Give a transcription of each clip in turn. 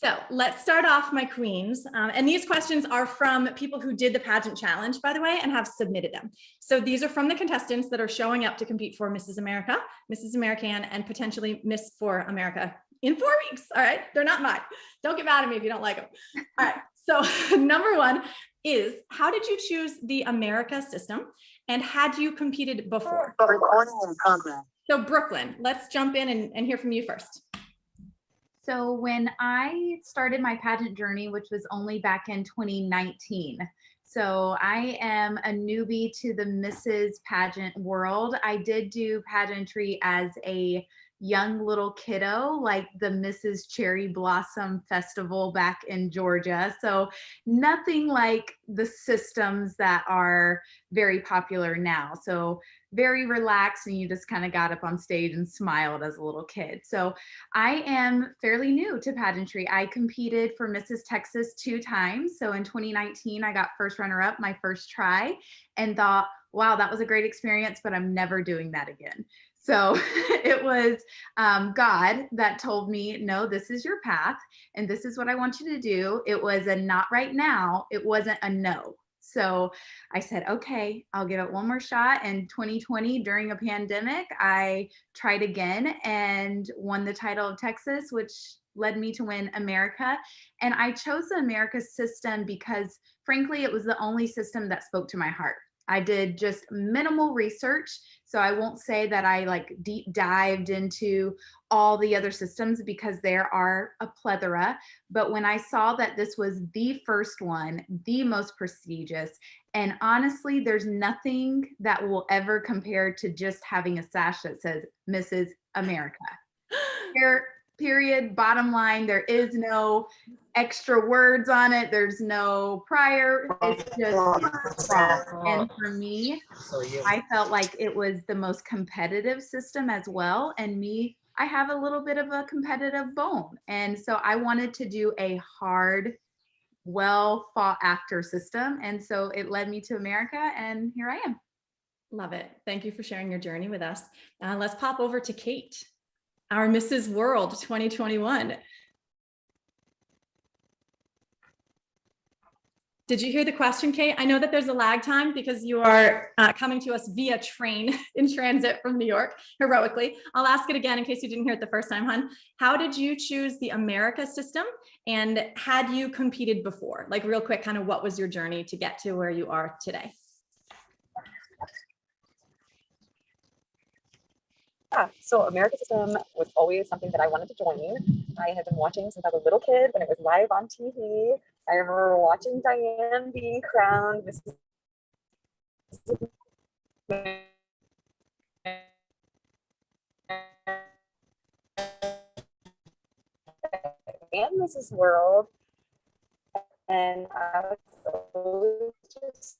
So let's start off, my queens. And these questions are from people who did the pageant challenge, by the way, and have submitted them. So these are from the contestants that are showing up to compete for Mrs. America, Mrs. American, and potentially Miss for America in 4 weeks. All right. They're not mine. Don't get mad at me if you don't like them. All right. So number one is, how did you choose the America system? And had you competed before? Recording in progress. So Brooklyn, let's jump in and hear from you first. So when I started my pageant journey, which was only back in 2019, so I am a newbie to the Mrs. Pageant world. I did do pageantry as a young little kiddo, like the Mrs. Cherry Blossom Festival back in Georgia. So nothing like the systems that are very popular now. So very relaxed, and you just kind of got up on stage and smiled as a little kid. So I am fairly new to pageantry. I competed for Mrs. Texas 2 times. So in 2019, I got first runner-up my first try and thought, wow, that was a great experience, but I'm never doing that again. So it was God that told me, no, this is your path and this is what I want you to do. It was a not right now. It wasn't a no. So I said, okay, I'll give it one more shot. In 2020, during a pandemic, I tried again and won the title of Texas, which led me to win America. And I chose the America system because, frankly, it was the only system that spoke to my heart. I did just minimal research, so I won't say that I like deep dived into all the other systems because there are a plethora. But when I saw that this was the first one, the most prestigious, and honestly, there's nothing that will ever compare to just having a sash that says Mrs. America. Period, bottom line, there is no extra words on it. There's no prior. It's just raw. And for me, I felt like it was the most competitive system as well. And me, I have a little bit of a competitive bone. And so I wanted to do a hard, well fought after system. And so it led me to America, and here I am. Love it. Thank you for sharing your journey with us. Let's pop over to Kate, our Mrs. World 2021. Did you hear the question, Kate? I know that there's a lag time because you are coming to us via train in transit from New York, heroically. I'll ask it again in case you didn't hear it the first time, hon. How did you choose the America system, and had you competed before? Like real quick, kind of what was your journey to get to where you are today? Yeah, so America System was always something that I wanted to join. I had been watching since I was a little kid when it was live on TV. I remember watching Diane being crowned Mrs. and Mrs. World, and I was always just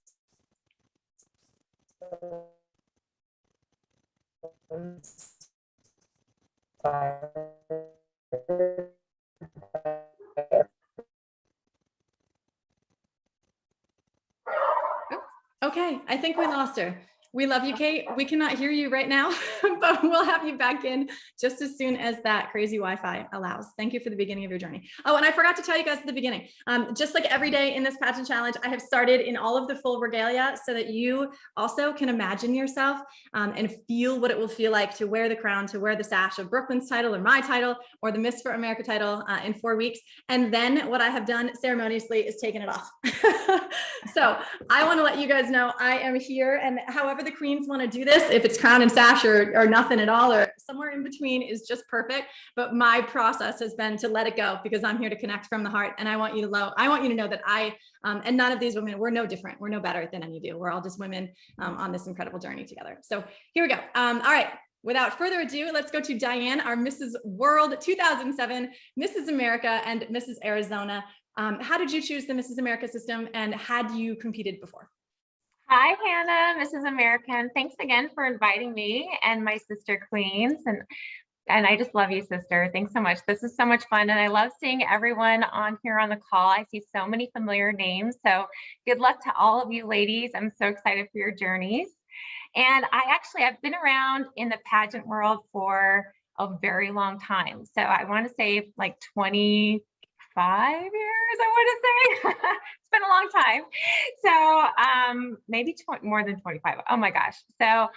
Okay, I think we lost her. We love you, Kate. We cannot hear you right now, but we'll have you back in just as soon as that crazy Wi-Fi allows. Thank you for the beginning of your journey. Oh, and I forgot to tell you guys at the beginning, just like every day in this pageant challenge, I have started in all of the full regalia so that you also can imagine yourself and feel what it will feel like to wear the crown, to wear the sash of Brooklyn's title or my title or the Miss for America title in 4 weeks. And then what I have done ceremoniously is taken it off. So I want to let you guys know I am here, and however the queens want to do this, if it's crown and sash or nothing at all or somewhere in between is just perfect. But my process has been to let it go because I'm here to connect from the heart, and I want you to know that I and none of these women, we're no different, we're no better than any of you. We're all just women on this incredible journey together. So here we go. All right. Without further ado, let's go to Diane, our Mrs. World 2007, Mrs. America, and Mrs. Arizona. How did you choose the Mrs. America system, and had you competed before? Hi, Hannah, Mrs. American. Thanks again for inviting me and my sister queens. And I just love you, sister. Thanks so much. This is so much fun. And I love seeing everyone on here on the call. I see so many familiar names. So good luck to all of you ladies. I'm so excited for your journeys. And I've been around in the pageant world for a very long time. So I want to say like 25 years, I want to say. It's been a long time. So maybe more than 25. Oh my gosh. So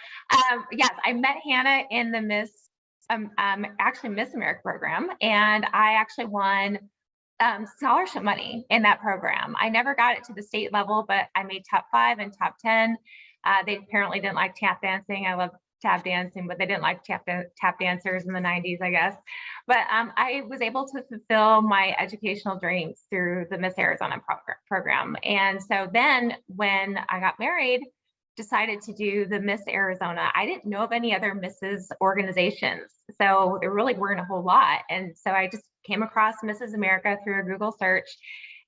yes, I met Hannah in the actually Miss America program, and I actually won scholarship money in that program. I never got it to the state level, but I made top 5 and top 10. They apparently didn't like tap dancing. I love tap dancing, but they didn't like tap dancers in the 90s, I guess. But I was able to fulfill my educational dreams through the Miss Arizona program. And so then when I got married, decided to do the Miss Arizona. I didn't know of any other Mrs. organizations. So there really weren't a whole lot. And so I just came across Mrs. America through a Google search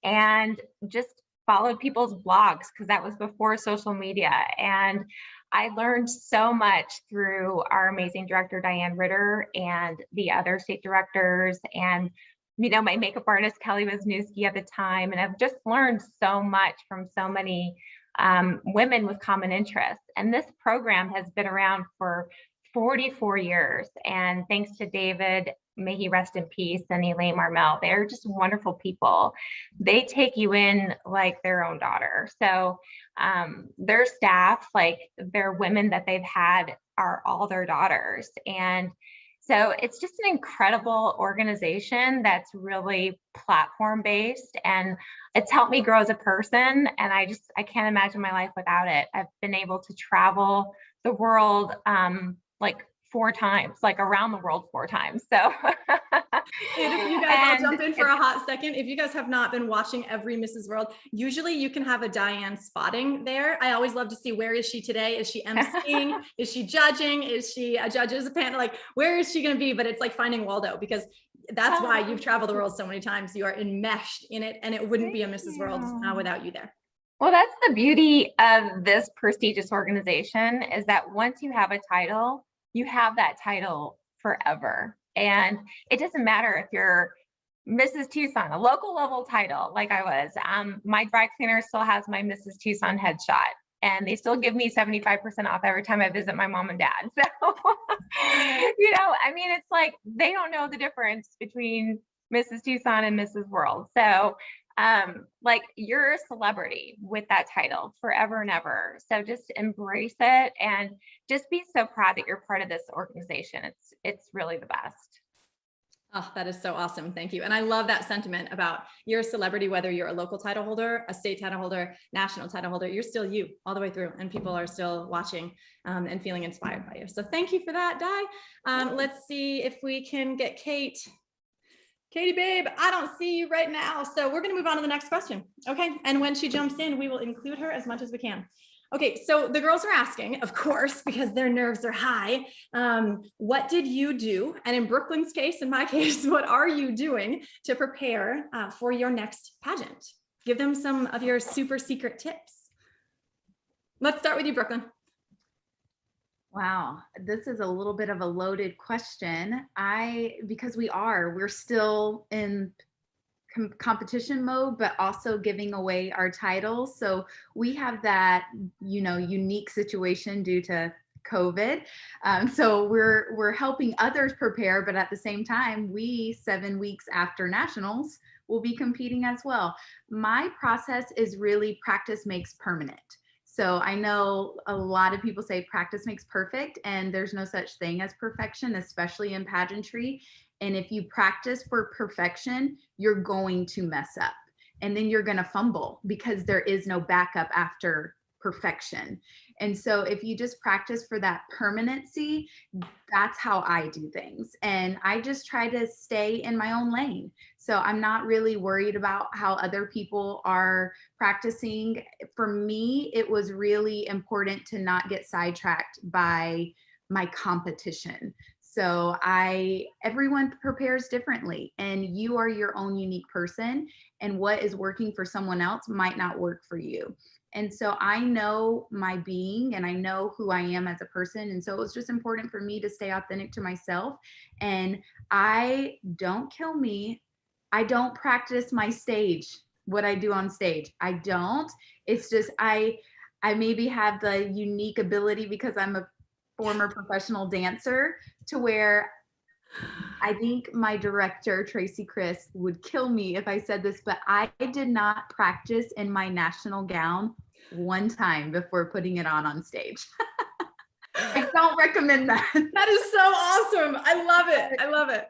and just followed people's blogs, because that was before social media. And I learned so much through our amazing director, Diane Ritter, and the other state directors, and my makeup artist, Kelly Wisniewski at the time. And I've just learned so much from so many women with common interests. And this program has been around for 44 years. And thanks to David, may he rest in peace, and Elaine Marmel, they're just wonderful people. They take you in like their own daughter. So their staff, like their women that they've had, are all their daughters. And so it's just an incredible organization that's really platform based, and it's helped me grow as a person. And I can't imagine my life without it. I've been able to travel the world like 4 times, like around the world 4 times. So and if you guys, I'll jump in for a hot second. If you guys have not been watching every Mrs. World, usually you can have a Diane spotting there. I always love to see, where is she today? Is she emceeing? Is she judging? Is she a judge as a panel? Like, where is she going to be? But it's like finding Waldo, because that's why you've traveled the world so many times. You are enmeshed in it, and it wouldn't be a Mrs. World without you there. Well, that's the beauty of this prestigious organization, is that once you have a title, you have that title forever. And it doesn't matter if you're Mrs. Tucson, a local level title like I was. My dry cleaner still has my Mrs. Tucson headshot, and they still give me 75% off every time I visit my mom and dad. So, it's like they don't know the difference between Mrs. Tucson and Mrs. World. So like, you're a celebrity with that title forever and ever. So just embrace it, and just be so proud that you're part of this organization. It's really the best. Oh, that is so awesome. Thank you. And I love that sentiment about, you're a celebrity, whether you're a local title holder, a state title holder, national title holder, you're still you all the way through, and people are still watching and feeling inspired by you. So thank you for that, Di. Let's see if we can get Kate. Katie, babe, I don't see you right now. So we're going to move on to the next question. Okay. And when she jumps in, we will include her as much as we can. Okay. So the girls are asking, of course, because their nerves are high. What did you do? And in Brooklyn's case, in my case, what are you doing to prepare for your next pageant? Give them some of your super secret tips. Let's start with you, Brooklyn. Wow, this is a little bit of a loaded question. Because we're still in competition mode, but also giving away our titles. So we have that, unique situation due to COVID. So we're helping others prepare, but at the same time, 7 weeks after nationals, will be competing as well. My process is really practice makes permanent. So I know a lot of people say practice makes perfect, and there's no such thing as perfection, especially in pageantry. And if you practice for perfection, you're going to mess up, and then you're going to fumble, because there is no backup after perfection. And so if you just practice for that permanency, that's how I do things. And I just try to stay in my own lane. So I'm not really worried about how other people are practicing. For me, it was really important to not get sidetracked by my competition. So everyone prepares differently, and you are your own unique person, and what is working for someone else might not work for you. And so I know my being, and I know who I am as a person. And so it was just important for me to stay authentic to myself. And don't kill me, I don't practice my stage, what I do on stage. I don't. It's just, I maybe have the unique ability, because I'm a former professional dancer, to where I think my director, Tracy Chris, would kill me if I said this, but I did not practice in my national gown one time before putting it on stage. I don't recommend that. That is so awesome. I love it. I love it.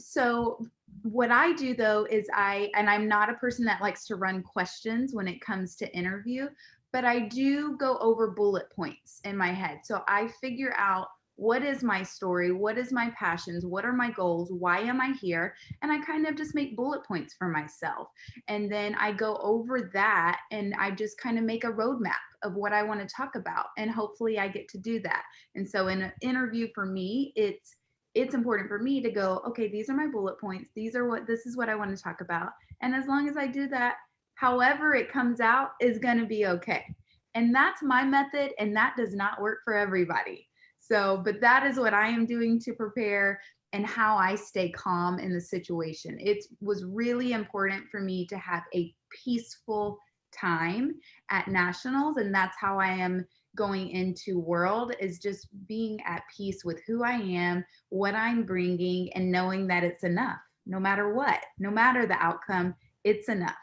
So what I do though is I'm not a person that likes to run questions when it comes to interview, but I do go over bullet points in my head. So I figure out, what is my story? What is my passions? What are my goals? Why am I here? And I kind of just make bullet points for myself. And then I go over that and I just kind of make a roadmap of what I want to talk about. And hopefully I get to do that. And so in an interview for me, it's important for me to go, okay, these are my bullet points. This is what I want to talk about. And as long as I do that, however it comes out is going to be okay. And that's my method. And that does not work for everybody. So, but that is what I am doing to prepare and how I stay calm in the situation. It was really important for me to have a peaceful time at nationals. And that's how I am going into world, is just being at peace with who I am, what I'm bringing, and knowing that it's enough, no matter what, no matter the outcome, it's enough.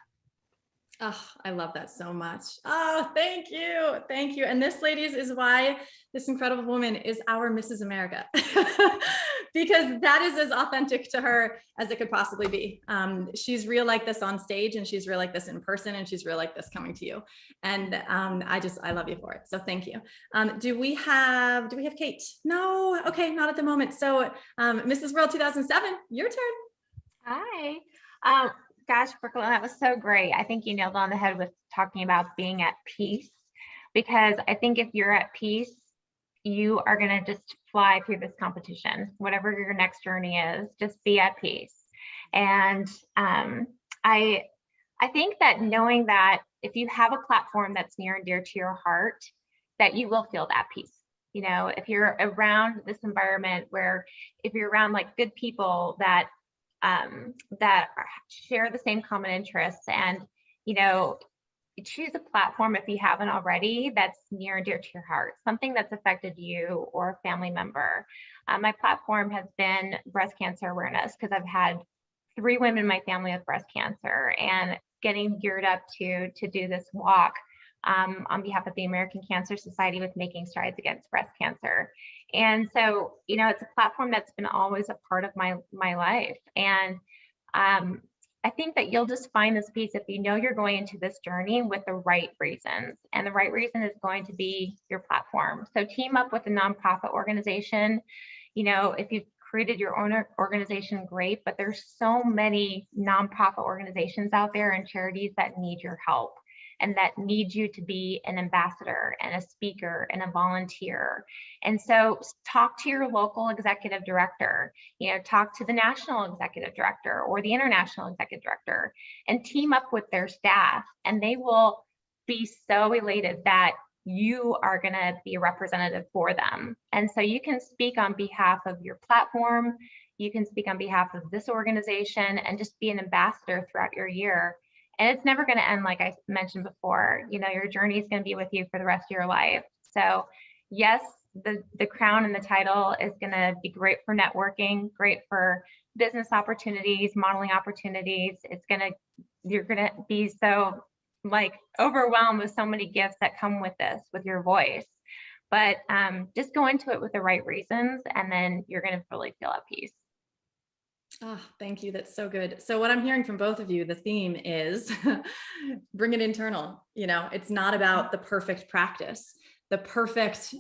Oh, I love that so much. Oh, thank you. Thank you. And this, ladies, is why this incredible woman is our Mrs. America, because that is as authentic to her as it could possibly be. She's real like this on stage, and she's real like this in person, and she's real like this coming to you. And I love you for it. So thank you. Do we have Kate? No. Okay. Not at the moment. So Mrs. World 2007, your turn. Hi. Gosh, Brooklyn, that was so great. I think you nailed on the head with talking about being at peace, because I think if you're at peace, you are going to just fly through this competition. Whatever your next journey is, just be at peace. And I think that knowing that if you have a platform that's near and dear to your heart, that you will feel that peace. You know, if you're around this environment where, if you're around like good people that share the same common interests, and, you know, choose a platform, if you haven't already, that's near and dear to your heart, something that's affected you or a family member. My platform has been breast cancer awareness, because I've had 3 women in my family with breast cancer, and getting geared up to do this walk on behalf of the American Cancer Society with Making Strides Against Breast Cancer. And so, you know, it's a platform that's been always a part of my life. And I think that you'll just find this peace if you know you're going into this journey with the right reasons. And the right reason is going to be your platform. So team up with a nonprofit organization. You know, if you've created your own organization, great, but there's so many nonprofit organizations out there and charities that need your help, and that need you to be an ambassador and a speaker and a volunteer. And so talk to your local executive director, you know, talk to the national executive director or the international executive director, and team up with their staff, and they will be so elated that you are going to be a representative for them. And so you can speak on behalf of your platform, you can speak on behalf of this organization, and just be an ambassador throughout your year. And it's never going to end, like I mentioned before. You know, your journey is going to be with you for the rest of your life. So yes, the crown and the title is going to be great for networking, great for business opportunities, modeling opportunities. You're going to be so like overwhelmed with so many gifts that come with this, with your voice. But just go into it with the right reasons, and then you're going to really feel at peace. Oh, thank you. That's so good. So what I'm hearing from both of you, the theme is bring it internal. You know, it's not about the perfect practice, the perfect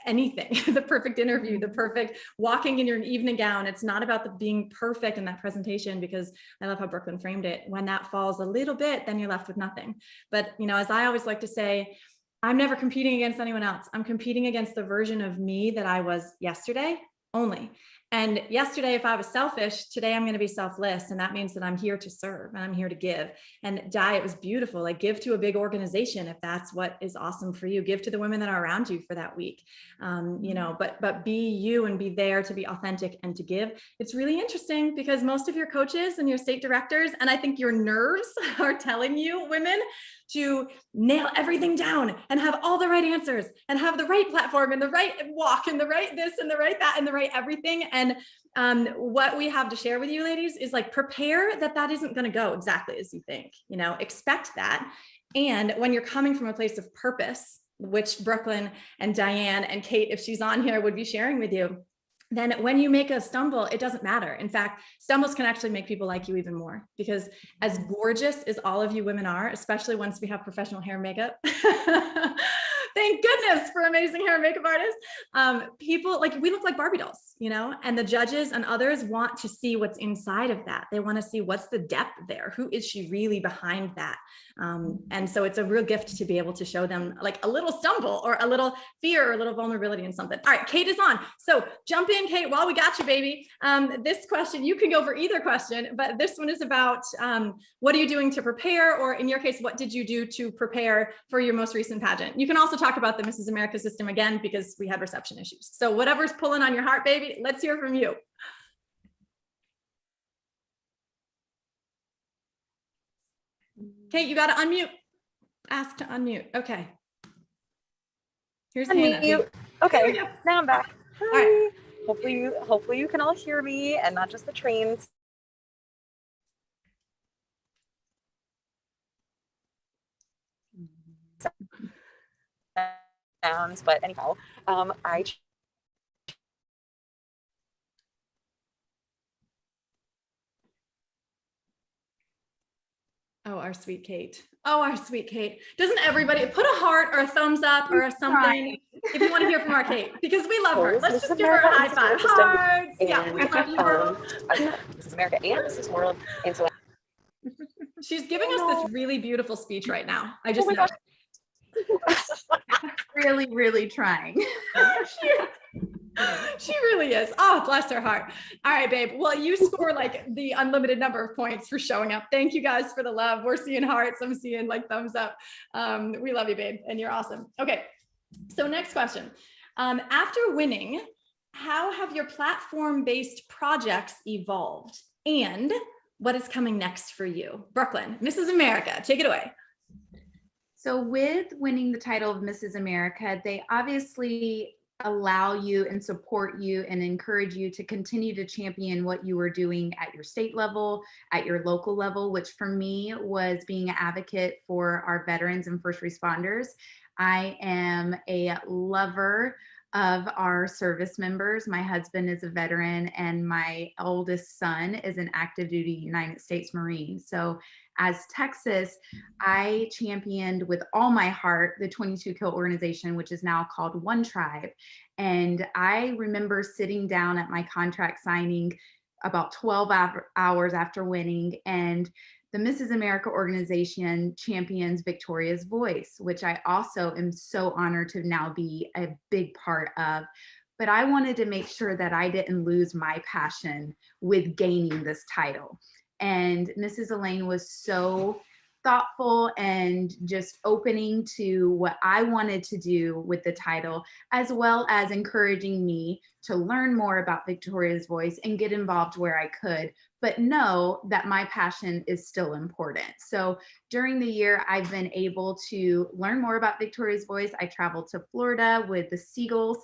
anything, the perfect interview, the perfect walking in your evening gown. It's not about the being perfect in that presentation, because I love how Brooklyn framed it. When that falls a little bit, then you're left with nothing. But, you know, as I always like to say, I'm never competing against anyone else. I'm competing against the version of me that I was yesterday only. And yesterday, if I was selfish, today I'm going to be selfless. And that means that I'm here to serve and I'm here to give. And Di, it was beautiful. Like, give to a big organization if that's what is awesome for you. Give to the women that are around you for that week. You know, but be you and be there to be authentic and to give. It's really interesting because most of your coaches and your state directors, and I think your nerves are telling you, women, to nail everything down and have all the right answers and have the right platform and the right walk and the right this and the right that and the right everything. And what we have to share with you ladies is like, prepare that isn't going to go exactly as you think, you know, expect that. And when you're coming from a place of purpose, which Brooklyn and Diane and Kate, if she's on here, would be sharing with you, then when you make a stumble, it doesn't matter. In fact, stumbles can actually make people like you even more, because as gorgeous as all of you women are, especially once we have professional hair and makeup, thank goodness for amazing hair and makeup artists. People, like, we look like Barbie dolls, you know, and the judges and others want to see what's inside of that. They want to see what's the depth there. Who is she really behind that? And so it's a real gift to be able to show them like a little stumble or a little fear or a little vulnerability in something. All right, Kate is on. So jump in, Kate, while we got you, baby. This question, you can go for either question, but this one is about what are you doing to prepare? Or in your case, what did you do to prepare for your most recent pageant? You can also talk about the Mrs. America system again, because we had reception issues. So whatever's pulling on your heart, baby, let's hear from you. Kate, you got to unmute. Ask to unmute. Okay. Here's Hannah. Unmute. Okay, Here we go. now I'm back. Hi. All right. Hopefully you can all hear me and not just the trains. Sounds, but anyhow, Oh, our sweet Kate. Oh, our sweet Kate. Doesn't everybody put a heart or a thumbs up or a something if you want to hear from our Kate, because we love her. Let's just give her a high five. Hearts. Yeah, we love you, girl. Mrs. America and Mrs. World. And so She's giving us this really beautiful speech right now. I just know. Really, really trying. She really is. Oh, bless her heart. All right, babe. Well, you score like the unlimited number of points for showing up. Thank you guys for the love. We're seeing hearts. I'm seeing like thumbs up. We love you, babe, and you're awesome. Okay. So next question. After winning, how have your platform-based projects evolved? And what is coming next for you? Brooklyn, Mrs. America, take it away. So with winning the title of Mrs. America, they obviously allow you and support you and encourage you to continue to champion what you were doing at your state level, at your local level, which for me was being an advocate for our veterans and first responders. I am a lover of our service members. My husband is a veteran and my oldest son is an active duty United States Marine. So as Texas, I championed with all my heart the 22 Kill organization, which is now called One Tribe. And I remember sitting down at my contract signing about 12 hours after winning, and the Mrs. America organization champions Victoria's Voice, which I also am so honored to now be a big part of. But I wanted to make sure that I didn't lose my passion with gaining this title. And Mrs. Elaine was so thoughtful and just opening to what I wanted to do with the title, as well as encouraging me to learn more about Victoria's Voice and get involved where I could, but know that my passion is still important. So during the year, I've been able to learn more about Victoria's Voice. I traveled to Florida with the Seagulls.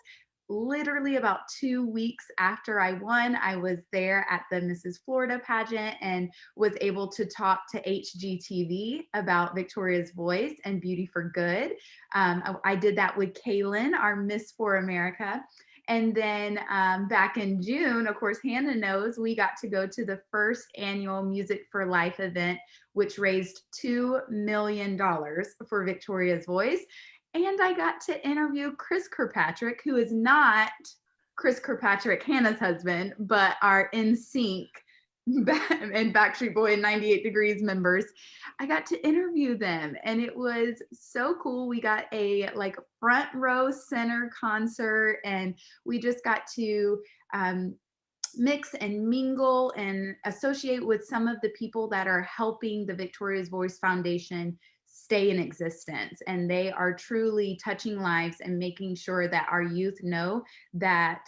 Literally about 2 weeks after I won, I was there at the Mrs. Florida pageant and was able to talk to HGTV about Victoria's Voice and Beauty for Good. I did that with Kaylin, our Miss for America. And then back in June, of course, Hannah knows, we got to go to the first annual Music for Life event, which raised $2 million for Victoria's Voice. And I got to interview Chris Kirkpatrick, who is not Chris Kirkpatrick, Hannah's husband, but our NSYNC and Backstreet Boy and 98 Degrees members. I got to interview them and it was so cool. We got a like front row center concert and we just got to mix and mingle and associate with some of the people that are helping the Victoria's Voice Foundation stay in existence. And they are truly touching lives and making sure that our youth know that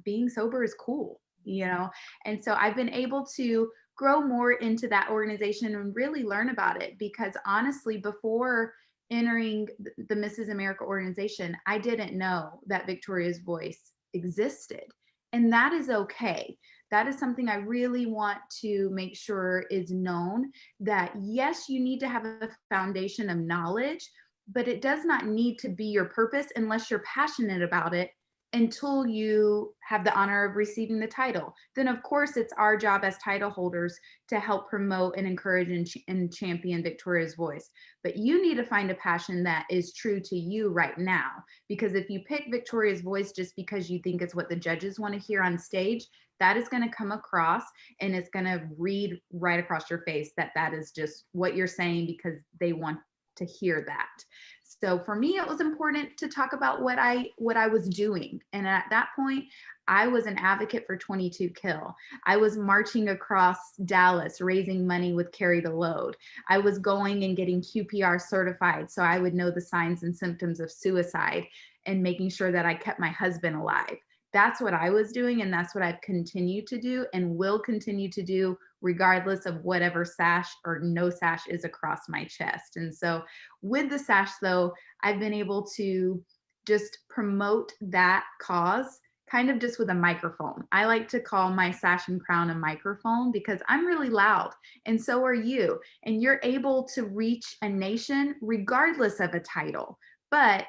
being sober is cool, you know? And so I've been able to grow more into that organization and really learn about it, because honestly, before entering the Mrs. America organization, I didn't know that Victoria's Voice existed. And that is okay. That is something I really want to make sure is known, that yes, you need to have a foundation of knowledge, but it does not need to be your purpose unless you're passionate about it until you have the honor of receiving the title. Then of course it's our job as title holders to help promote and encourage and champion Victoria's voice. But you need to find a passion that is true to you right now. Because if you pick Victoria's voice just because you think it's what the judges want to hear on stage, that is going to come across and it's going to read right across your face that that is just what you're saying because they want to hear that. So for me, it was important to talk about what I was doing. And at that point, I was an advocate for 22 Kill. I was marching across Dallas, raising money with Carry the Load. I was going and getting QPR certified so I would know the signs and symptoms of suicide and making sure that I kept my husband alive. That's what I was doing, and that's what I've continued to do and will continue to do regardless of whatever sash or no sash is across my chest. And so with the sash though, I've been able to just promote that cause kind of just with a microphone. I like to call my sash and crown a microphone because I'm really loud and so are you. And you're able to reach a nation regardless of a title, but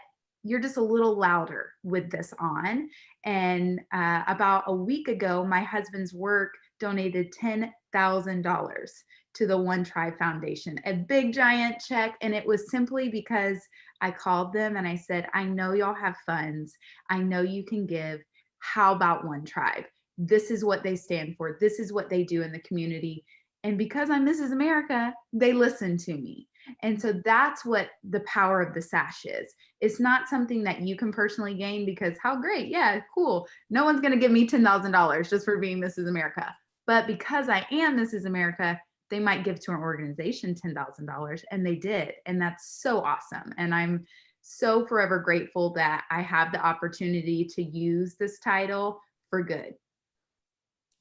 you're just a little louder with this on. And about a week ago, my husband's work donated $10,000 to the One Tribe Foundation, a big giant check. And it was simply because I called them and I said, I know y'all have funds. I know you can give. How about One Tribe? This is what they stand for. This is what they do in the community. And because I'm Mrs. America, they listen to me. And so that's what the power of the sash is. It's not something that you can personally gain because how great, yeah, cool. No one's gonna give me $10,000 just for being Mrs. America. But because I am Mrs. America, they might give to an organization $10,000, and they did. And that's so awesome. And I'm so forever grateful that I have the opportunity to use this title for good.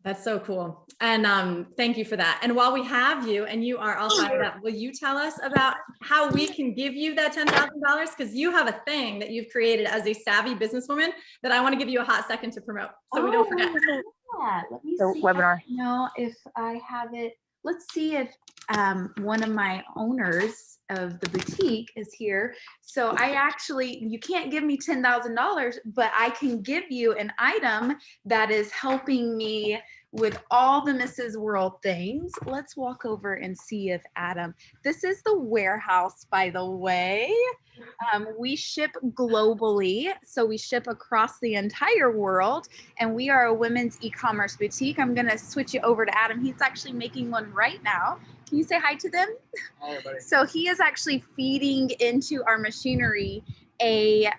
That's so cool. And thank you for that. And while we have you and you are all fired up, will you tell us about how we can give you that $10,000? Because you have a thing that you've created as a savvy businesswoman that I want to give you a hot second to promote so we don't forget. Yeah, let me The see. webinar. No, if I have it. Let's see if one of my owners of the boutique is here. So I actually, you can't give me $10,000, but I can give you an item that is helping me with all the Mrs. World things. Let's walk over and see if Adam, this is the warehouse, by the way. We ship globally, so we ship across the entire world, and we are a women's e-commerce boutique. I'm gonna switch you over to Adam. He's actually making one right now. Can you say hi to them? Hi, everybody. So he is actually feeding into our machinery a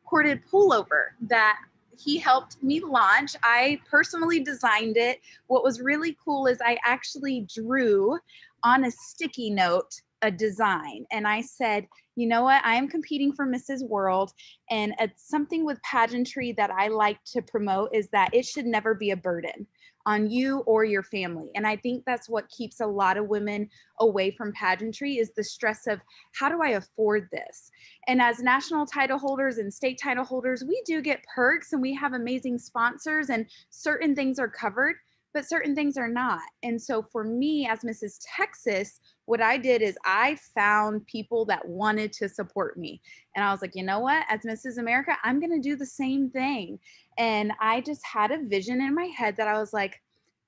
corded pullover that he helped me launch. I personally designed it. What was really cool is I actually drew on a sticky note a design, and I said, you know what, I am competing for Mrs. World, and something with pageantry that I like to promote is that it should never be a burden on you or your family. And I think that's what keeps a lot of women away from pageantry, is the stress of how do I afford this? And as national title holders and state title holders, we do get perks and we have amazing sponsors, and certain things are covered, but certain things are not. And so for me as Mrs. Texas, what I did is I found people that wanted to support me. And I was like, you know what, as Mrs. America, I'm gonna do the same thing. And I just had a vision in my head that I was like,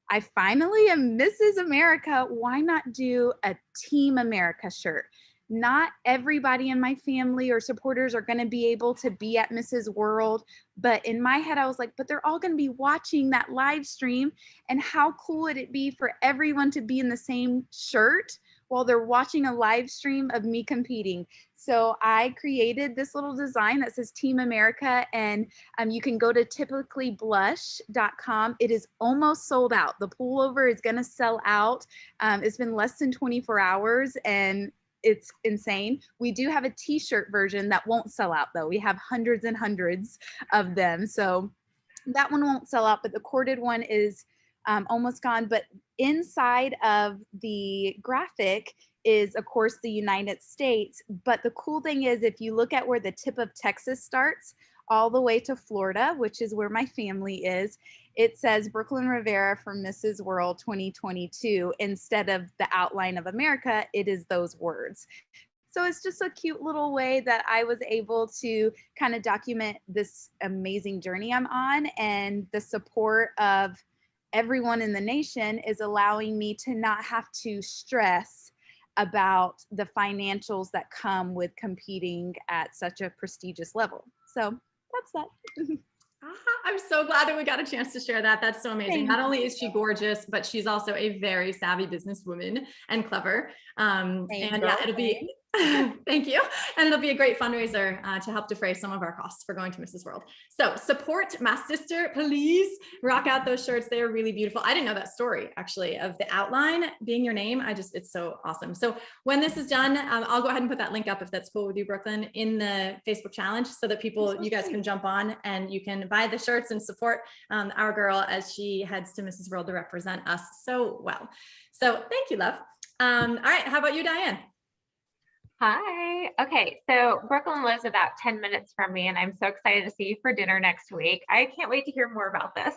I finally am Mrs. America. Why not do a Team America shirt? Not everybody in my family or supporters are going to be able to be at Mrs. World. But in my head, I was like, but they're all going to be watching that live stream. And how cool would it be for everyone to be in the same shirt while they're watching a live stream of me competing? So I created this little design that says Team America, and you can go to typicallyblush.com. It is almost sold out. The pullover is going to sell out. It's been less than 24 hours, and it's insane. We do have a t-shirt version that won't sell out though. We have hundreds and hundreds of them. So that one won't sell out, but the corded one is almost gone. But inside of the graphic is, of course, the United States. But the cool thing is, if you look at where the tip of Texas starts, all the way to Florida, which is where my family is, it says Brooklyn Rivera for Mrs. World 2022. Instead of the outline of America, it is those words. So it's just a cute little way that I was able to kind of document this amazing journey I'm on, and the support of everyone in the nation is allowing me to not have to stress about the financials that come with competing at such a prestigious level. So that's that. I'm so glad that we got a chance to share that. That's so amazing. Thank Not only is she gorgeous, but she's also a very savvy businesswoman and clever. And yeah, it'll be, thank you. And it'll be a great fundraiser to help defray some of our costs for going to Mrs. World. So support my sister, please rock out those shirts. They are really beautiful. I didn't know that story actually of the outline being your name. It's so awesome. So when this is done, I'll go ahead and put that link up, if that's cool with you, Brooklyn, in the Facebook challenge, so that you guys can jump on and you can buy the shirts and support our girl as she heads to Mrs. World to represent us so well. So thank you, love. All right. How about you, Diane? Hi. Okay, so Brooklyn lives about 10 minutes from me, and I'm so excited to see you for dinner next week. I can't wait to hear more about this.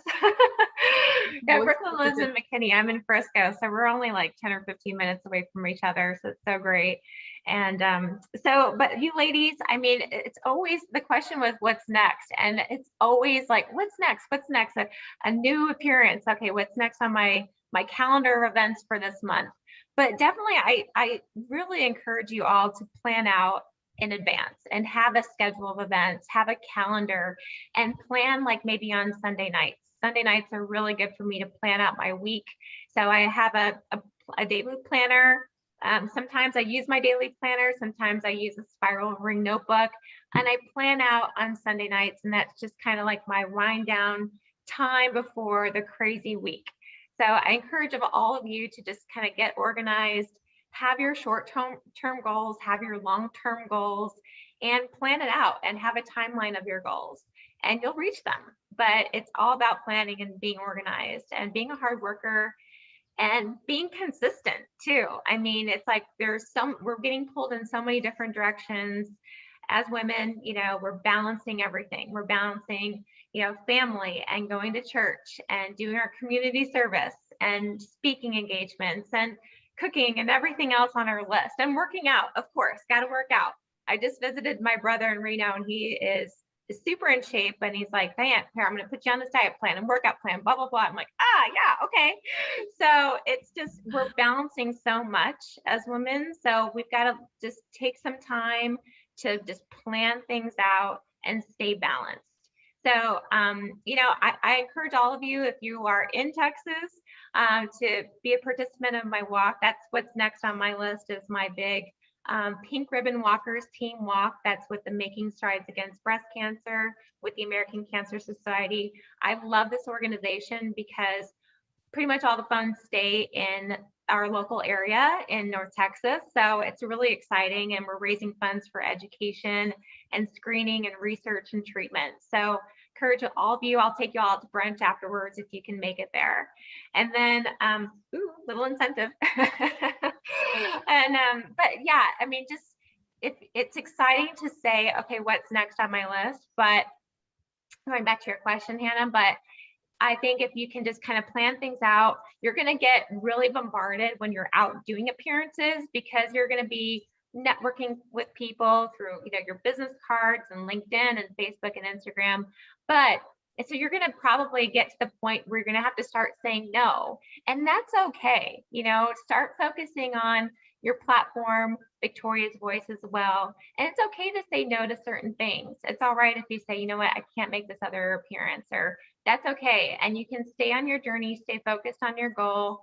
Yeah, Brooklyn lives in McKinney. I'm in Frisco, so we're only like 10 or 15 minutes away from each other, so it's so great. And but you ladies, I mean, it's always, the question was, what's next? And it's always like, what's next? What's next? A new appearance. Okay, what's next on my calendar of events for this month? But definitely, I really encourage you all to plan out in advance and have a schedule of events, have a calendar, and plan like maybe on Sunday nights. Sunday nights are really good for me to plan out my week. So I have a daily planner. Sometimes I use my daily planner. Sometimes I use a spiral ring notebook, and I plan out on Sunday nights. And that's just kind of like my wind down time before the crazy week. So I encourage all of you to just kind of get organized, have your short-term goals, have your long-term goals, and plan it out and have a timeline of your goals, and you'll reach them. But it's all about planning and being organized and being a hard worker and being consistent too. I mean, it's like we're getting pulled in so many different directions. As women, we're balancing everything. We're balancing, family and going to church and doing our community service and speaking engagements and cooking and everything else on our list, and working out, of course, got to work out. I just visited my brother in Reno, and he is super in shape, and he's like, Diane, here, I'm going to put you on this diet plan and workout plan, blah, blah, blah. I'm like, yeah, okay. So it's just, we're balancing so much as women. So we've got to just take some time to just plan things out and stay balanced. So, I encourage all of you, if you are in Texas, to be a participant of my walk. That's what's next on my list, is my big Pink Ribbon Walkers Team Walk. That's with the Making Strides Against Breast Cancer with the American Cancer Society. I love this organization because pretty much all the funds stay in our local area in North Texas. So it's really exciting, and we're raising funds for education and screening and research and treatment. So encourage all of you, I'll take you all out to brunch afterwards if you can make it there. And then, little incentive. And, but yeah, I mean, just, it's exciting to say, okay, what's next on my list? But going back to your question, Hannah, but I think if you can just kind of plan things out, you're going to get really bombarded when you're out doing appearances, because you're going to be networking with people through, your business cards and LinkedIn and Facebook and Instagram. But so you're going to probably get to the point where you're going to have to start saying no. And that's okay. Start focusing on your platform, Victoria's Voice as well. And it's okay to say no to certain things. It's all right if you say, you know what, I can't make this other appearance, or that's okay. And you can stay on your journey, stay focused on your goal,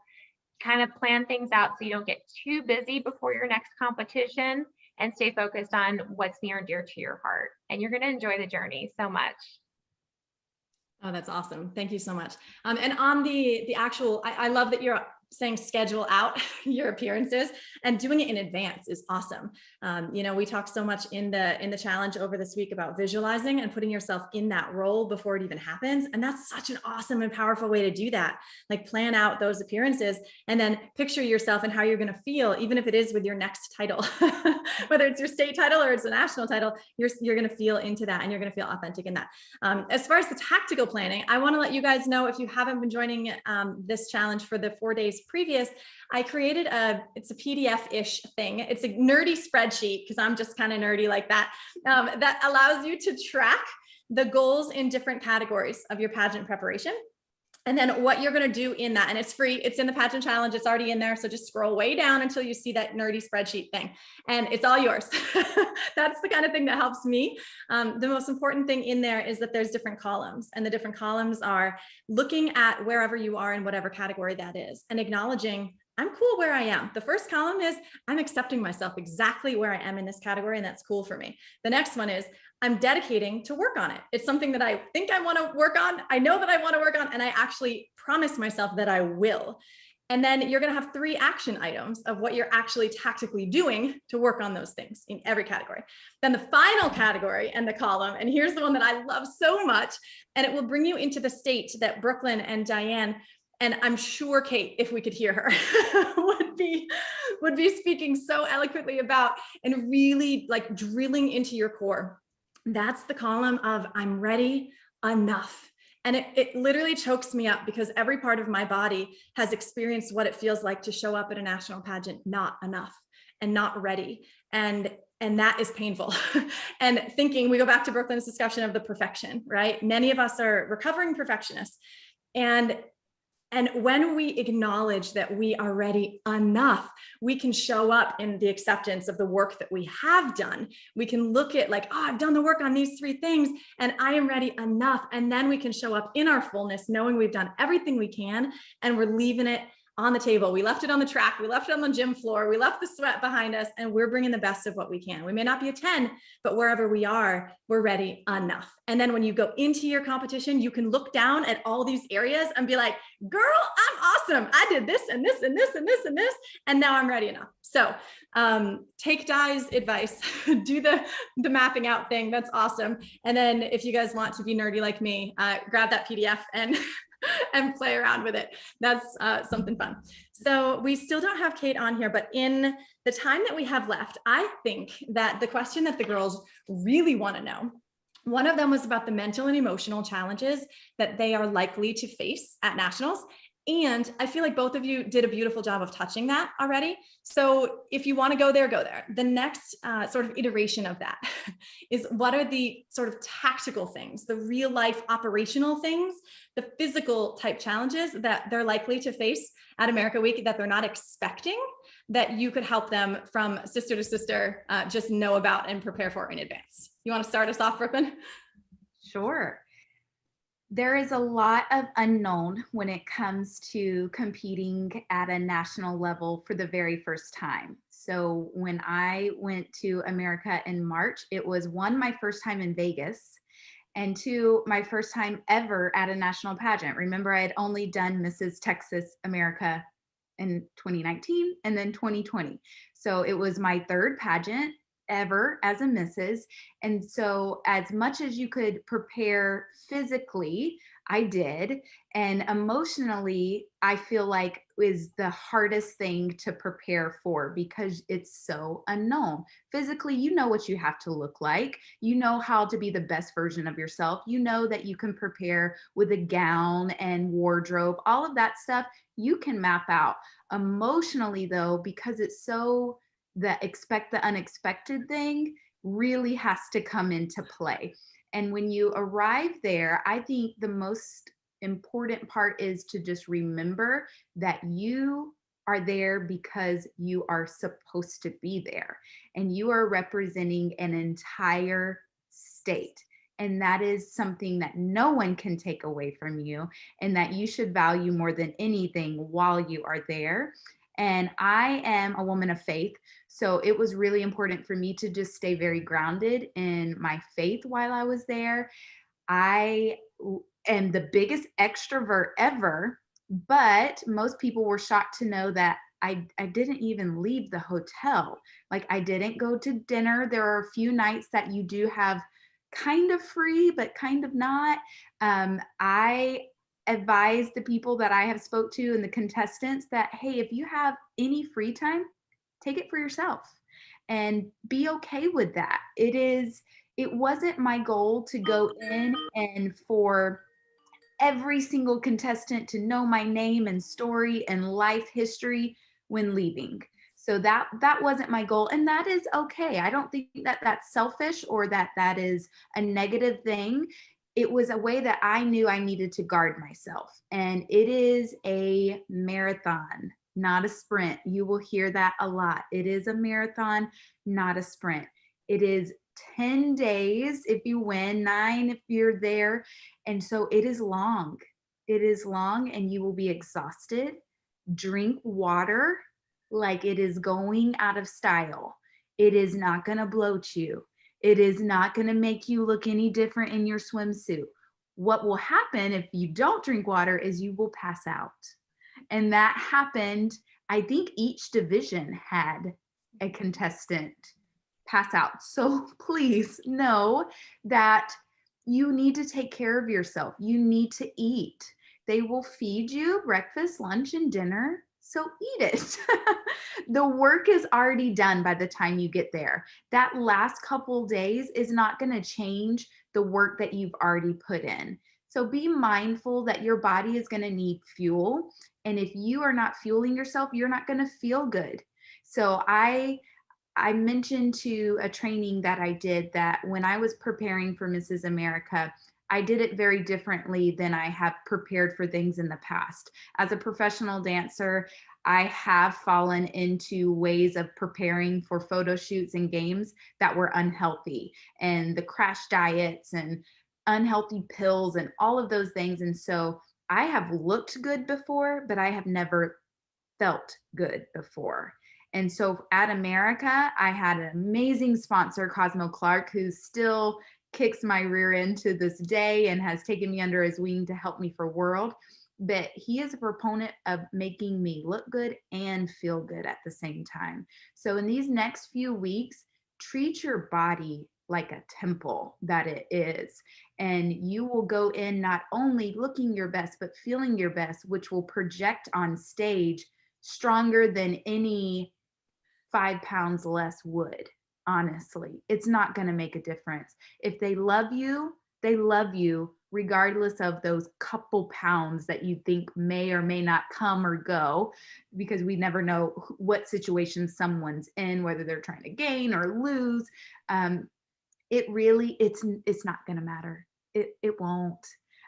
kind of plan things out so you don't get too busy before your next competition, and stay focused on what's near and dear to your heart. And you're going to enjoy the journey so much. Oh, that's awesome. Thank you so much. And on the actual, I love that you're saying schedule out your appearances and doing it in advance is awesome. You know, we talked so much in the challenge over this week about visualizing and putting yourself in that role before it even happens. And that's such an awesome and powerful way to do that. Like plan out those appearances and then picture yourself and how you're going to feel, even if it is with your next title, whether it's your state title or it's a national title, you're going to feel into that and you're going to feel authentic in that. As far as the tactical planning, I want to let you guys know, if you haven't been joining this challenge for the 4 days previous, I created it's a PDF-ish thing. It's a nerdy spreadsheet because I'm just kind of nerdy like that, that allows you to track the goals in different categories of your pageant preparation. And then what you're going to do in that, and it's free, it's in the pageant challenge, it's already in there. So just scroll way down until you see that nerdy spreadsheet thing and it's all yours. That's the kind of thing that helps me. The most important thing in there is that there's different columns, and the different columns are looking at wherever you are in whatever category that is and acknowledging I'm cool where I am. The first column is I'm accepting myself exactly where I am in this category, and that's cool for me. The next one is I'm dedicating to work on it. It's something that I think I want to work on. I know that I want to work on, and I actually promise myself that I will. And then you're going to have 3 action items of what you're actually tactically doing to work on those things in every category. Then the final category and the column, and here's the one that I love so much, and it will bring you into the state that Brooklyn and Diane, and I'm sure Kate, if we could hear her, would be speaking so eloquently about, and really like drilling into your core. That's the column of I'm ready enough. And it literally chokes me up because every part of my body has experienced what it feels like to show up at a national pageant not enough and not ready. And that is painful. And thinking, we go back to Brooklyn's discussion of the perfection, right? Many of us are recovering perfectionists. And when we acknowledge that we are ready enough, we can show up in the acceptance of the work that we have done. We can look at like, oh, I've done the work on these 3 things and I am ready enough. And then we can show up in our fullness, knowing we've done everything we can and we're leaving it on the table. We left it on the track. We left it on the gym floor. We left the sweat behind us, and we're bringing the best of what we can. We may not be a 10, but wherever we are, we're ready enough. And then when you go into your competition, you can look down at all these areas and be like, girl, I'm awesome. I did this and this and this and this and this, and now I'm ready enough. So take Di's advice, do the mapping out thing. That's awesome. And then if you guys want to be nerdy like me, grab that PDF and and play around with it. That's something fun. So we still don't have Kate on here, but in the time that we have left, I think that the question that the girls really want to know, one of them was about the mental and emotional challenges that they are likely to face at nationals. And I feel like both of you did a beautiful job of touching that already. So if you want to go there, go there. The next sort of iteration of that is what are the sort of tactical things, the real life operational things, the physical type challenges that they're likely to face at America Week that they're not expecting, that you could help them from sister to sister just know about and prepare for in advance. You want to start us off, Brooklyn? Sure. There is a lot of unknown when it comes to competing at a national level for the very first time. So when I went to America in March, it was 1, my first time in Vegas, and 2, my first time ever at a national pageant. Remember, I had only done Mrs. Texas America in 2019 and then 2020. So it was my 3rd pageant ever as a Mrs. And so as much as you could prepare physically, I did. And emotionally, I feel like is the hardest thing to prepare for because it's so unknown. Physically, you know what you have to look like. You know how to be the best version of yourself. You know that you can prepare with a gown and wardrobe, all of that stuff you can map out. Emotionally though, because it's so the expect the unexpected thing really has to come into play. And when you arrive there, I think the most important part is to just remember that you are there because you are supposed to be there and you are representing an entire state. And that is something that no one can take away from you and that you should value more than anything while you are there. And I am a woman of faith. So it was really important for me to just stay very grounded in my faith while I was there. I am the biggest extrovert ever But most people were shocked to know that I didn't even leave the hotel. Like, I didn't go to dinner. There are a few nights that you do have kind of free, but kind of not. I advise the people that I have spoke to and the contestants that, hey, if you have any free time, take it for yourself and be okay with that. It wasn't my goal to go in and for every single contestant to know my name and story and life history when leaving. So that wasn't my goal, and that is okay. I don't think that that's selfish or that that is a negative thing. It was a way that I knew I needed to guard myself, and it is a marathon, not a sprint. You will hear that a lot. It is a marathon, not a sprint. It is 10 days if you win, 9 if you're there. And so it is long. It is long, and you will be exhausted. Drink water like it is going out of style. It is not going to bloat you. It is not going to make you look any different in your swimsuit. What will happen if you don't drink water is you will pass out. And that happened. I think each division had a contestant pass out. So please know that you need to take care of yourself. You need to eat. They will feed you breakfast, lunch, and dinner. So eat it. The work is already done by the time you get there. That last couple days is not going to change the work that you've already put in. So be mindful that your body is going to need fuel. And if you are not fueling yourself, you're not going to feel good. So I mentioned to a training that I did that when I was preparing for Mrs. America, I did it very differently than I have prepared for things in the past. As a professional dancer, I have fallen into ways of preparing for photo shoots and games that were unhealthy, and the crash diets and unhealthy pills and all of those things. And so I have looked good before, but I have never felt good before. And so at America, I had an amazing sponsor, Cosmo Clark, who still kicks my rear end to this day and has taken me under his wing to help me for World. But he is a proponent of making me look good and feel good at the same time. So in these next few weeks, treat your body like a temple that it is. And you will go in not only looking your best, but feeling your best, which will project on stage stronger than any 5 pounds less would. Honestly, it's not going to make a difference. If they love you regardless of those couple pounds that you think may or may not come or go, because we never know what situation someone's in, whether they're trying to gain or lose. It's not going to matter. It won't.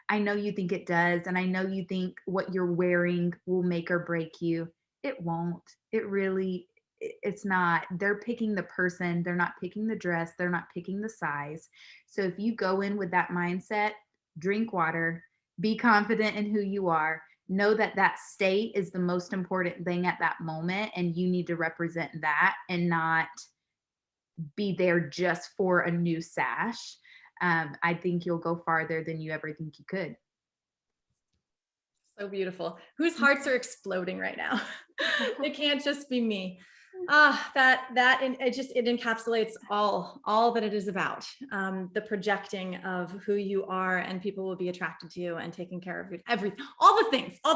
I know you think it does, and I know you think what you're wearing will make or break you. It won't. It's not. They're picking the person. They're not picking the dress. They're not picking the size. So if you go in with that mindset, drink water, be confident in who you are, know that that state is the most important thing at that moment, and you need to represent that and not be there just for a new sash. I think you'll go farther than you ever think you could. So beautiful. Whose hearts are exploding right now? It can't just be me. It encapsulates all that it is about. The projecting of who you are, and people will be attracted to you and taking care of you. All the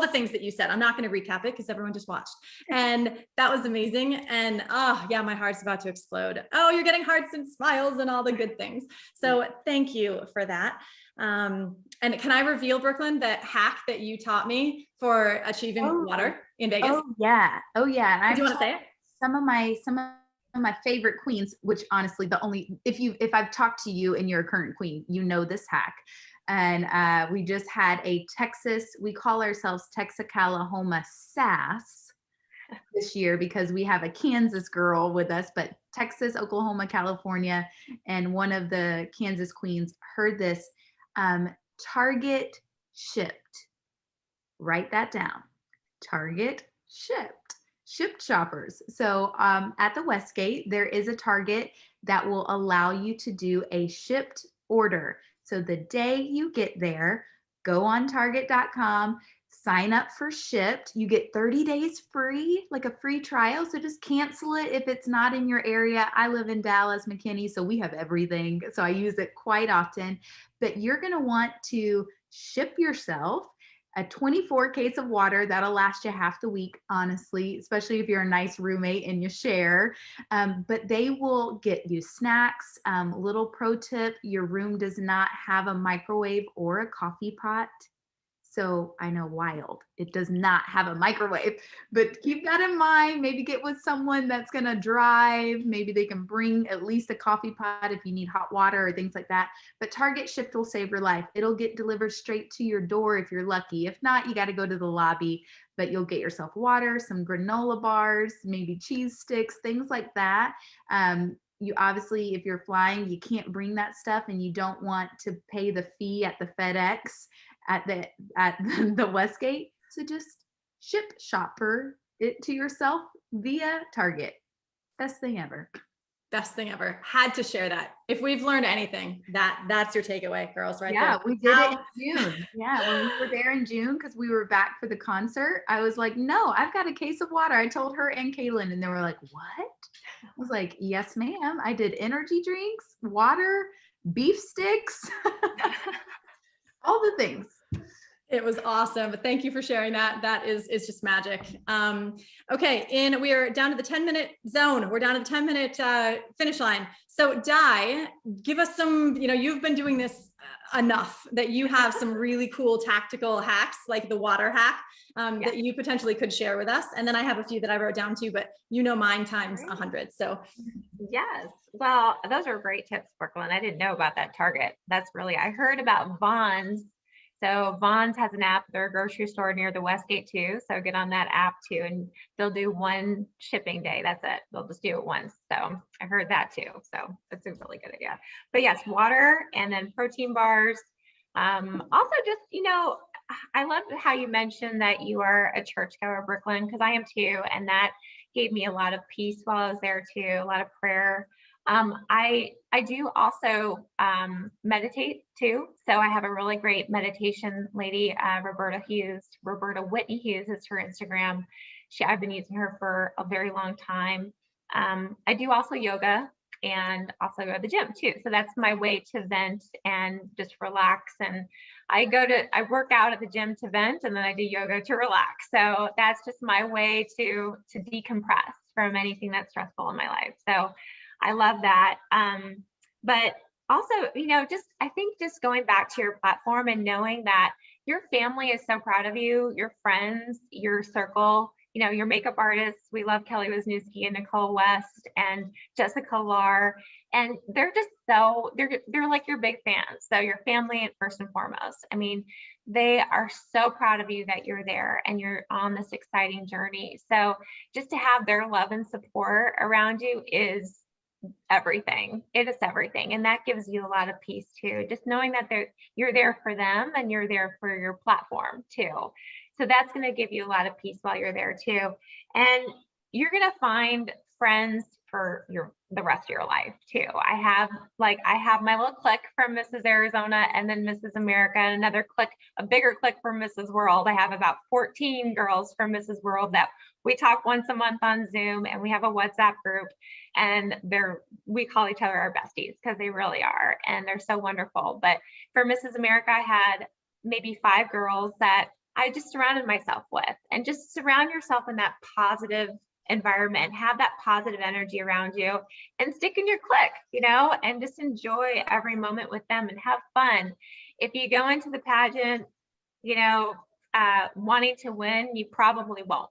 things that you said. I'm not going to recap it because everyone just watched, and that was amazing. And my heart's about to explode. Oh, you're getting hearts and smiles and all the good things. So thank you for that. And can I reveal, Brooklyn, that hack that you taught me for achieving water in Vegas? Oh yeah. And do you want to say it? Some of my favorite queens, which honestly, if I've talked to you and you're a current queen, you know this hack. And we just had we call ourselves Texacalahoma Sass this year because we have a Kansas girl with us, but Texas, Oklahoma, California, and one of the Kansas queens heard this. Target shipped. Write that down. Target shipped shoppers. So at the Westgate, there is a Target that will allow you to do a shipped order. So the day you get there, go on target.com, sign up for Shipped. You get 30 days free, like a free trial. So just cancel it if it's not in your area. I live in Dallas, McKinney, so we have everything. So I use it quite often. But you're going to want to ship yourself a 24 case of water. That'll last you half the week, honestly, especially if you're a nice roommate and you share. But they will get you snacks. Little pro tip, your room does not have a microwave or a coffee pot. So I know, wild, it does not have a microwave, but keep that in mind. Maybe get with someone that's going to drive. Maybe they can bring at least a coffee pot if you need hot water or things like that. But Target Shipped will save your life. It'll get delivered straight to your door if you're lucky. If not, you got to go to the lobby, but you'll get yourself water, some granola bars, maybe cheese sticks, things like that. You obviously, if you're flying, you can't bring that stuff, and you don't want to pay the fee at the FedEx at the Westgate. So just shopper it to yourself via Target. Best thing ever. Best thing ever. Had to share that. If we've learned anything, that's your takeaway, girls, right there. Yeah, we did it in June. Yeah, when we were there in June, because we were back for the concert, I was like, no, I've got a case of water. I told her and Kaylin, and they were like, what? I was like, yes, ma'am. I did energy drinks, water, beef sticks, all the things. It was awesome. But thank you for sharing that. That is just magic. Okay. And we are down to the 10-minute zone. We're down to the 10-minute finish line. So Di, give us some, you've been doing this enough that you have some really cool tactical hacks, like the water hack, that you potentially could share with us. And then I have a few that I wrote down too, but mine times 100. So yes. Well, those are great tips, Brooklyn. I didn't know about that Target. I heard about Vons. So Vons has an app. They're a grocery store near the Westgate too. So get on that app too, and they'll do one shipping day. That's it. They'll just do it once. So I heard that too. So that's a really good idea. But yes, water and then protein bars. Also just, I love how you mentioned that you are a churchgoer, Brooklyn, because I am too. And that gave me a lot of peace while I was there too, a lot of prayer. I do also meditate too. So I have a really great meditation lady, Roberta Whitney Hughes is her Instagram. I've been using her for a very long time. I do also yoga and also go to the gym too. So that's my way to vent and just relax. And I work out at the gym to vent, and then I do yoga to relax. So that's just my way to decompress from anything that's stressful in my life. So I love that. But also, I think just going back to your platform and knowing that your family is so proud of you, your friends, your circle, your makeup artists. We love Kelly Wisniewski and Nicole West and Jessica Lar. And they're just they're like your big fans. So your family first and foremost. I mean, they are so proud of you that you're there and you're on this exciting journey. So just to have their love and support around you is everything. It is everything. And that gives you a lot of peace too. Just knowing that you're there for them and you're there for your platform too. So that's going to give you a lot of peace while you're there too. And you're going to find friends for the rest of your life too. I have my little clique from Mrs. Arizona and then Mrs. America, and another clique, a bigger clique from Mrs. World. I have about 14 girls from Mrs. World that we talk once a month on Zoom, and we have a WhatsApp group, and we call each other our besties because they really are, and they're so wonderful. But for Mrs. America, I had maybe 5 girls that I just surrounded myself with, and just surround yourself in that positive environment, have that positive energy around you, and stick in your clique, and just enjoy every moment with them and have fun. If you go into the pageant, wanting to win, you probably won't.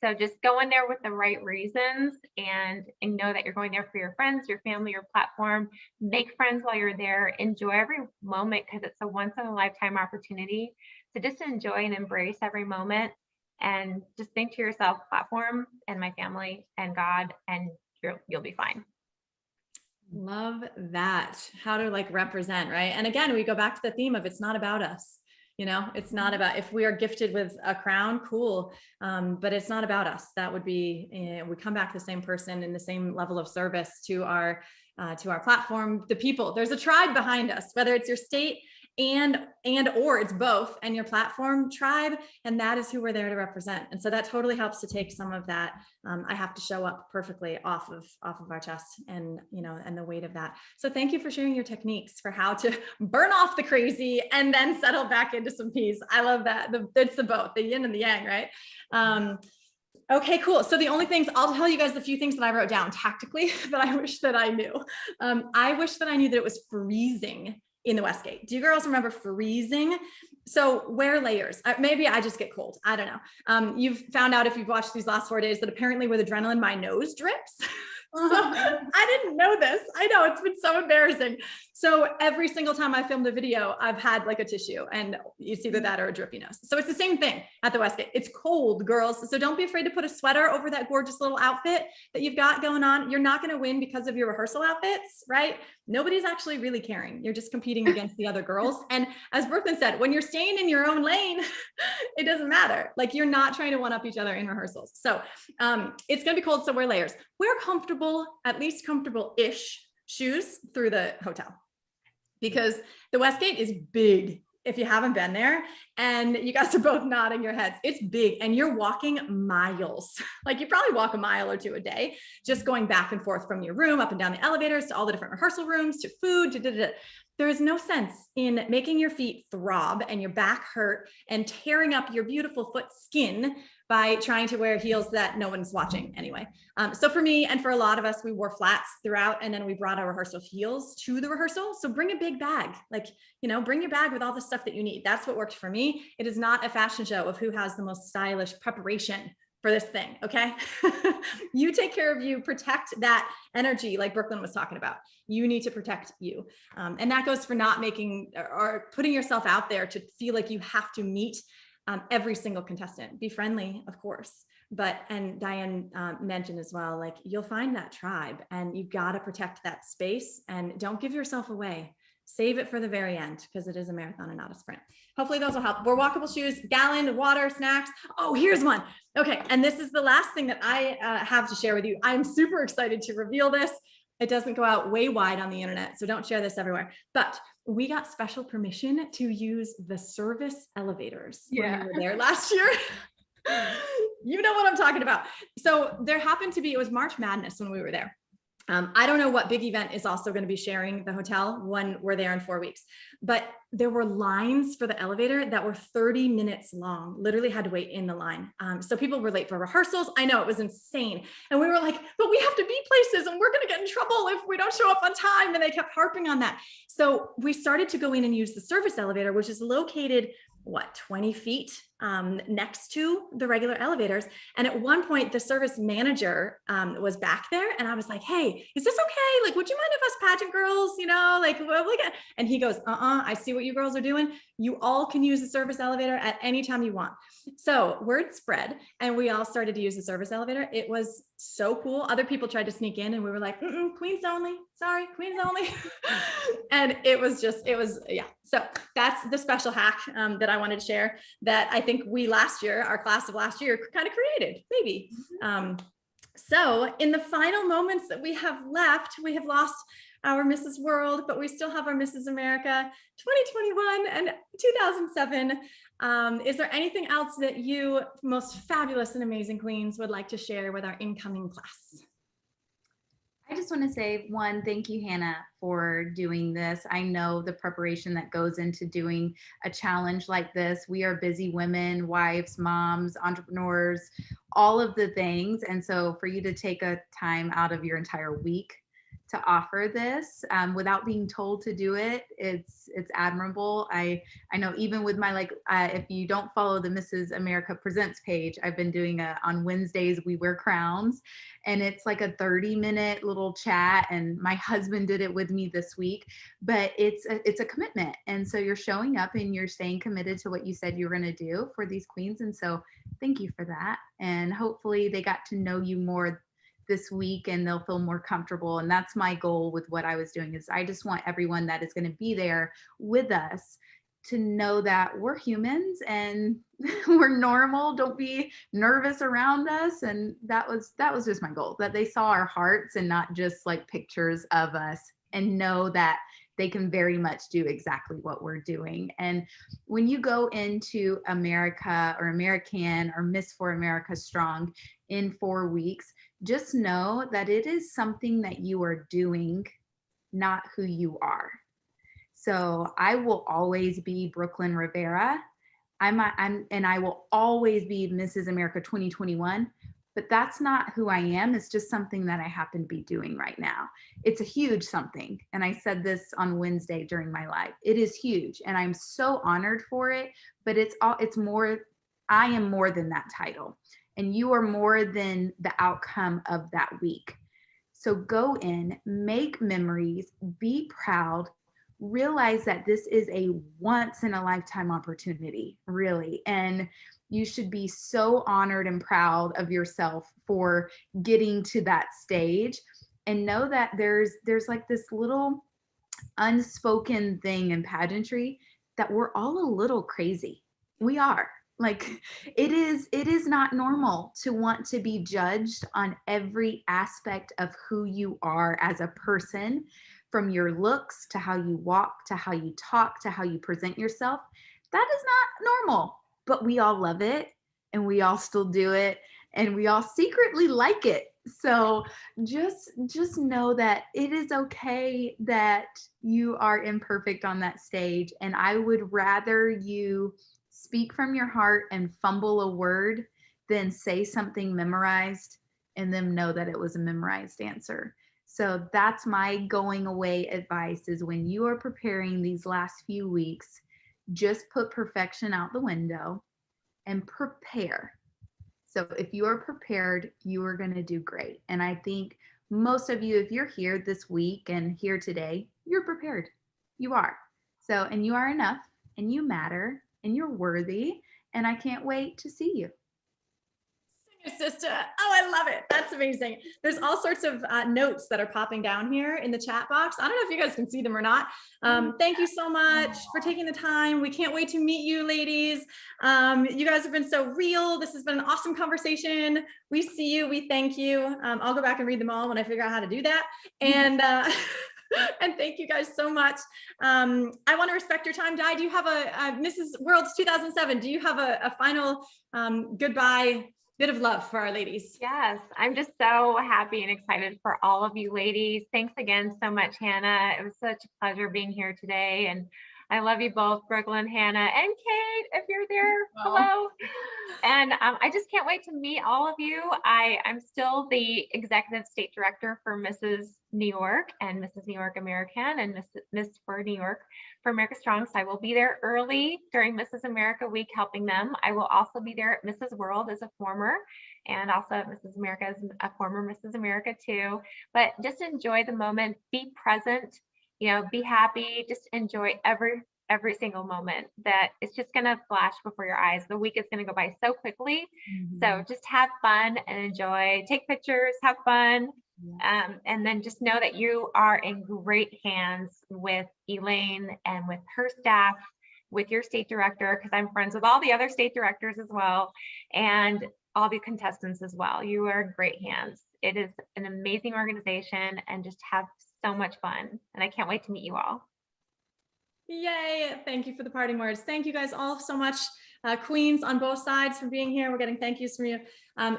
So just go in there with the right reasons and know that you're going there for your friends, your family, your platform. Make friends while you're there. Enjoy every moment because it's a once in a lifetime opportunity. So just enjoy and embrace every moment, and just think to yourself, platform and my family and God, and you'll be fine. Love that. How to represent, right? And again, we go back to the theme of it's not about us. It's not about, if we are gifted with a crown, cool. But it's not about us. That would be, we come back the same person in the same level of service to our platform, the people. There's a tribe behind us, whether it's your state and or it's both, and your platform tribe, and that is who we're there to represent. And so that totally helps to take some of that I have to show up perfectly off of our chest, and and the weight of that. So thank you for sharing your techniques for how to burn off the crazy and then settle back into some peace. I love that. It's the both, the yin and the yang, right? Okay, cool. So the only things, I'll tell you guys the few things that I wrote down tactically that I wish that I knew. I wish that I knew that it was freezing in the Westgate. Do you girls remember freezing? So wear layers. Maybe I just get cold. I don't know. You've found out if you've watched these last 4 days that apparently with adrenaline, my nose drips. So I didn't know this. I know, it's been so embarrassing. So every single time I filmed a video, I've had like a tissue, and it's either that or a drippy nose. So it's the same thing at the Westgate. It's cold, girls. So don't be afraid to put a sweater over that gorgeous little outfit that you've got going on. You're not going to win because of your rehearsal outfits, right? Nobody's actually really caring. You're just competing against the other girls. And as Brooklyn said, when you're staying in your own lane, it doesn't matter. Like, you're not trying to one up each other in rehearsals. So it's going to be cold. So wear layers. Wear comfortable, at least comfortable-ish shoes through the hotel, because the Westgate is big. If you haven't been there, and you guys are both nodding your heads, it's big, and you're walking miles. Like, you probably walk a mile or two a day, just going back and forth from your room, up and down the elevators, to all the different rehearsal rooms, to food, to There is no sense in making your feet throb and your back hurt and tearing up your beautiful foot skin by trying to wear heels that no one's watching anyway. So for me, and for a lot of us, we wore flats throughout, and then we brought our rehearsal heels to the rehearsal. So bring a big bag, like, bring your bag with all the stuff that you need. That's what worked for me. It is not a fashion show of who has the most stylish preparation for this thing, okay? You take care of you, protect that energy like Brooklyn was talking about. You need to protect you. And that goes for not making or putting yourself out there to feel like you have to meet every single contestant. Be friendly, of course, and Diane mentioned as well, like, you'll find that tribe, and you've got to protect that space, and don't give yourself away. Save it for the very end, because it is a marathon and not a sprint. Hopefully those will help. Wear walkable shoes, gallon, water, snacks. Oh, here's one. Okay, and this is the last thing that I have to share with you. I'm super excited to reveal this. It doesn't go out way wide on the internet, so don't share this everywhere. But we got special permission to use the service elevators when we were there last year. You know what I'm talking about. So there happened to be, it was March Madness when we were there. I don't know what big event is also going to be sharing the hotel when we're there in 4 weeks, but there were lines for the elevator that were 30 minutes long, literally had to wait in the line. So people were late for rehearsals. I know, it was insane. And we were like, but we have to be places, and we're going to get in trouble if we don't show up on time. And they kept harping on that. So we started to go in and use the service elevator, which is located 20 feet next to the regular elevators. And at one point, the service manager was back there, and I was like, hey, is this okay? Like, would you mind if us pageant girls, and he goes, I see what you girls are doing. You all can use the service elevator at any time you want. So word spread, and we all started to use the service elevator. It was so cool. Other people tried to sneak in, and we were like, queens only, sorry, queens only. And it was, yeah. So that's the special hack that I wanted to share, that I think our class of last year kind of created, maybe. So in the final moments that we have left, we have lost our Mrs. World, but we still have our Mrs. America 2021 and 2007. Is there anything else that you most fabulous and amazing queens would like to share with our incoming class? I just want to say, one, thank you, Hannah, for doing this. I know the preparation that goes into doing a challenge like this. We are busy women, wives, moms, entrepreneurs, all of the things. And so for you to take a time out of your entire week to offer this without being told to do it, it's admirable. I know, even with my, if you don't follow the Mrs. America Presents page, I've been doing on Wednesdays, we wear crowns, and it's like a 30-minute little chat, and my husband did it with me this week, but it's a commitment. And so you're showing up and you're staying committed to what you said you were going to do for these queens. And so thank you for that. And hopefully they got to know you more this week, and they'll feel more comfortable. And that's my goal with what I was doing, is I just want everyone that is going to be there with us to know that we're humans and we're normal. Don't be nervous around us. And that was just my goal, that they saw our hearts and not just like pictures of us, and know that they can very much do exactly what we're doing. And when you go into America or American or Miss for America Strong in 4 weeks, just know that it is something that you are doing, not who you are. So I will always be Brooklyn Rivera. And I will always be Mrs. America 2021. But that's not who I am. It's just something that I happen to be doing right now. It's a huge something. And I said this on Wednesday during my live. It is huge. And I'm so honored for it. But it's more, I am more than that title. And you are more than the outcome of that week. So go in, make memories, be proud, realize that this is a once in a lifetime opportunity, really. And you should be so honored and proud of yourself for getting to that stage, and know that there's like this little unspoken thing in pageantry that we're all a little crazy. We are. Like, it is not normal to want to be judged on every aspect of who you are as a person, from your looks to how you walk, to how you talk, to how you present yourself. That is not normal. But we all love it, and we all still do it, and we all secretly like it. So just know that it is okay that you are imperfect on that stage. And I would rather you speak from your heart and fumble a word than say something memorized and then know that it was a memorized answer. So that's my going away advice, is when you are preparing these last few weeks, just put perfection out the window and prepare. So if you are prepared, you are going to do great. And I think most of you, if you're here this week and here today, you're prepared. You are. So, and you are enough, and you matter, and you're worthy. And I can't wait to see you. Sister. Oh, I love it. That's amazing. There's all sorts of notes that are popping down here in the chat box. I don't know if you guys can see them or not. Thank you so much for taking the time. We can't wait to meet you, ladies. You guys have been so real. This has been an awesome conversation. We see you. We thank you. I'll go back and read them all when I figure out how to do that. And and thank you guys so much. I want to respect your time. Di, do you have a Mrs. Worlds 2007? Do you have a final goodbye bit of love for our ladies? Yes, I'm just so happy and excited for all of you ladies. Thanks again so much, Hannah. It was such a pleasure being here today. And I love you both, Brooklyn, Hannah, and Kate, if you're there. Hello. And I just can't wait to meet all of you. I'm still the executive state director for Mrs. New York and Mrs. New York American and Miss for New York for America Strong. So I will be there early during Mrs. America week helping them. I will also be there at Mrs. World as a former, and also at Mrs. America as a former Mrs. America too. But just enjoy the moment, be present, be happy, just enjoy every single moment. That it's just going to flash before your eyes. The week is going to go by so quickly. So just have fun and enjoy, take pictures, have fun. And then just know that you are in great hands with Elaine and with her staff, with your state director, because I'm friends with all the other state directors as well, and all the contestants as well. You are in great hands. It is an amazing organization, and just have so much fun. And I can't wait to meet you all. Yay. Thank you for the parting words. Thank you guys all so much. Queens on both sides for being here. We're getting thank yous from you.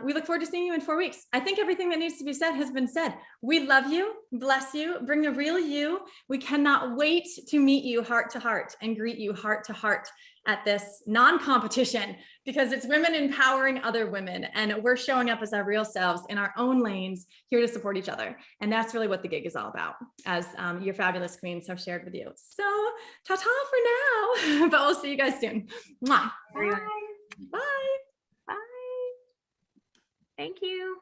We look forward to seeing you in 4 weeks. I think everything that needs to be said has been said. We love you, bless you, bring the real you. We cannot wait to meet you heart to heart and greet you heart to heart at this non-competition, because it's women empowering other women, and we're showing up as our real selves in our own lanes, here to support each other. And that's really what the gig is all about, as your fabulous queens have shared with you. So ta-ta for now, but we'll see you guys soon. Mwah. Bye. Bye. Bye. Thank you.